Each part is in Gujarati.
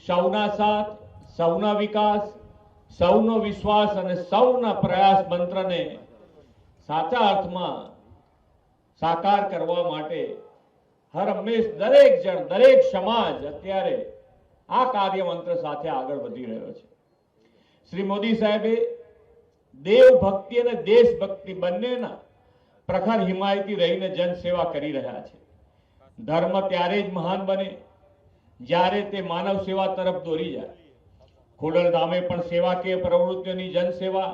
સૌના સાથ, સૌના વિકાસ, સૌનો વિશ્વાસ અને સૌના પ્રયાસ મંત્રને સાચા અર્થમાં સાકાર કરવા માટે હર હંમેશ દરેક જણ, દરેક સમાજ અત્યારે આ કાર્ય મંત્ર સાથે આગળ વધી રહ્યો છે। શ્રી મોદી સાહેબે દેવ ભક્તિ અને દેશભક્તિ બંનેના પ્રખર હિમાયતી રહીને જનસેવા કરી રહ્યા છે। ધર્મ ત્યારે જ મહાન બને જ્યારે તે માનવ સેવા તરફ દોરી જાય। ખોડલધામે પણ સેવાકીય પ્રવૃત્તિઓની જનસેવા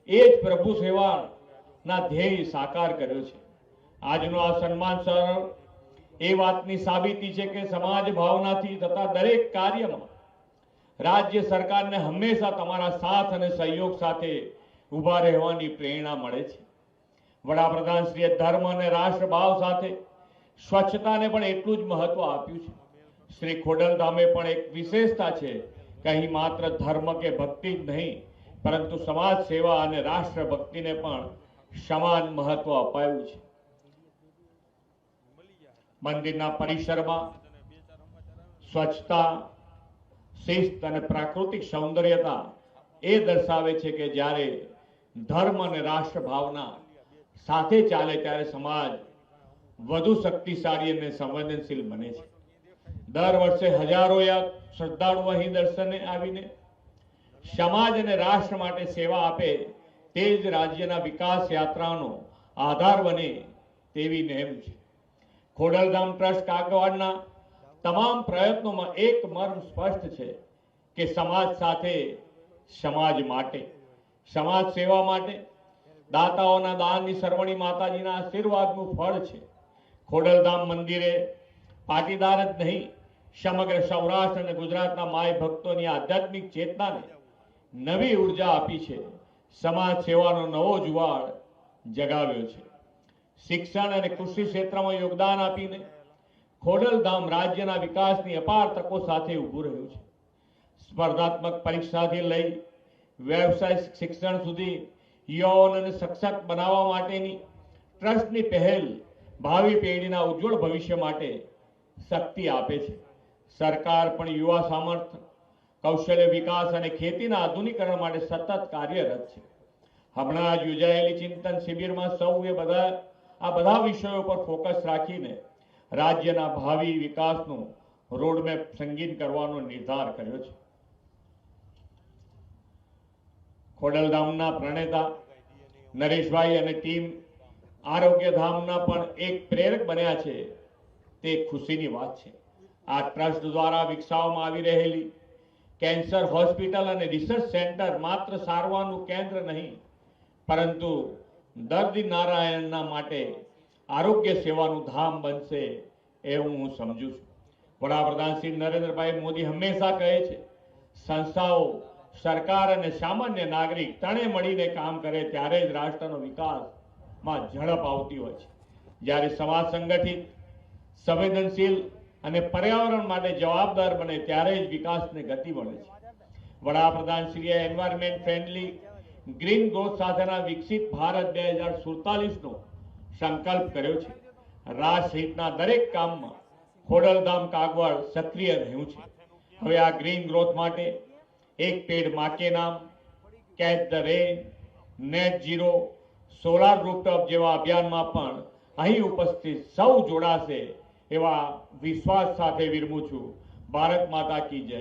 એ જ પ્રભુ સેવાના ધ્યેય સાકાર કર્યો છે। આજનો આ સન્માન સરળ એ વાતની સાબિતી છે કે સમાજ ભાવનાથી થતા દરેક કાર્યમાં રાજ્ય સરકારને હંમેશા તમારા સાથ અને સહયોગ સાથે ઊભા રહેવાની પ્રેરણા મળે છે। વડાપ્રધાન શ્રીએ ધર્મ અને રાષ્ટ્રભાવ સાથે સ્વચ્છતાને પણ એટલું જ મહત્વ આપ્યું છે। શ્રી ખોડલધામે પણ એક વિશેષતા છે કે અહીં માત્ર ધર્મ કે ભક્તિ જ નહીં પરંતુ સમાજ સેવા અને રાષ્ટ્ર ભક્તિને પણ સમાન મહત્વ અપાયું છે। મંદિરના પરિસરમાં સ્વચ્છતા, શિસ્ત અને પ્રાકૃતિક સૌંદર્યતા એ દર્શાવે છે કે જ્યારે ધર્મ અને રાષ્ટ્ર ભાવના સાથે ચાલે ત્યારે સમાજ વધુ શક્તિશાળી અને સંવેદનશીલ બને છે। દર વર્ષે હજારો શ્રદ્ધાળુઓ અહીં દર્શને આવીને સમાજ અને રાષ્ટ્ર માટે સેવા આપે તે જ રાજ્યના વિકાસ યાત્રાનો આધાર બને તેવી નેમ છે। ખોડલધામ ટ્રસ્ટ કાગવાડના તમામ પ્રયત્નોમાં એક મર્મ સ્પષ્ટ છે કે સમાજ સાથે, સમાજ માટે, સમાજ સેવા માટે। દાતાઓના દાનની સરવણી માતાજીના આશીર્વાદનું ફળ છે। ખોડલધામ મંદિરે પાટીદાર જ નહીં સમગ્ર સૌરાષ્ટ્ર અને ગુજરાતના માય ભક્તોની આધ્યાત્મિક ચેતનાને નવી ઉર્જા આપી છે। સમાજ સેવાનો નવો જુવાળ જગાવ્યો છે। શિક્ષણ અને કૃષિ ક્ષેત્રમાં યોગદાન આપીને ખોડલધામ રાજ્યના વિકાસની અપાર તકો સાથે ઊભું રહ્યું છે। સ્પર્ધાત્મક પરીક્ષાથી લઈ વ્યવસાયિક શિક્ષણ સુધી યુવાઓને સશક્ત બનાવવા માટેની ટ્રસ્ટની પહેલ ભાવિ પેઢીના ઉજ્જવળ ભવિષ્ય માટે શક્તિ આપે છે। સરકાર પણ યુવા સામર્થ્ય, કૌશલ્ય વિકાસ અને ખેતીના આધુનિકરણ માટે સતત કાર્યરત છે। હમણાં જ યોજાયેલી ચિંતન શિબિરમાં સૌએ આ બધા વિષયો પર ફોકસ રાખીને રાજ્યના ભાવિ વિકાસનું રોડમેપ સંગીન કરવાનો નિર્ધાર કર્યો છે। ખોડલધામના પ્રણેતા નરેશભાઈ અને ટીમ આરોગ્યધામના પણ એક પ્રેરક બન્યા છે તે ખુશીની વાત છે। આ ટ્રસ્ટ દ્વારા વિકસાવવામાં આવી રહેલી કેન્સર હોસ્પિટલ અને રિસર્ચ સેન્ટર માત્ર સારવારનું કેન્દ્ર નહીં પરંતુ દર્દી નારાયણના માટે આરોગ્ય સેવાનું ધામ બનશે એવું હું સમજુ છું। વડાપ્રધાન શ્રી નરેન્દ્રભાઈ મોદી હંમેશા કહે છે સંસ્થાઓ, સરકાર અને સામાન્ય નાગરિક ત્રણે મળીને કામ કરે ત્યારે જ રાષ્ટ્રનો વિકાસમાં ઝડપ આવતી હોય છે। જ્યારે સમાજ સંગઠિત, સંવેદનશીલ અને પર્યાવરણ માટે જવાબદાર બને ત્યારે જ વિકાસને ગતિ મળે છે। વડાપ્રધાન શ્રીએ એન્વાયરમેન્ટ ફ્રેન્ડલી ગ્રીન ગ્રોથ સાથેના વિકસિત ભારત 2047નો સંકલ્પ કર્યો છે। રાષ્ટ્ર હિતના દરેક કામમાં ખોડલધામ કાગવાડ સક્રિય રહ્યું છે। હવે આ ગ્રીન ગ્રોથ માટે એક પેડ માં કે નામ, catch the rain, net zero, solar rooftop જેવા અભિયાનમાં પણ અહીં ઉપસ્થિત સૌ જોડાશે એવા વિશ્વાસ સાથે વિરમું છું। ભારત માતા કી જય।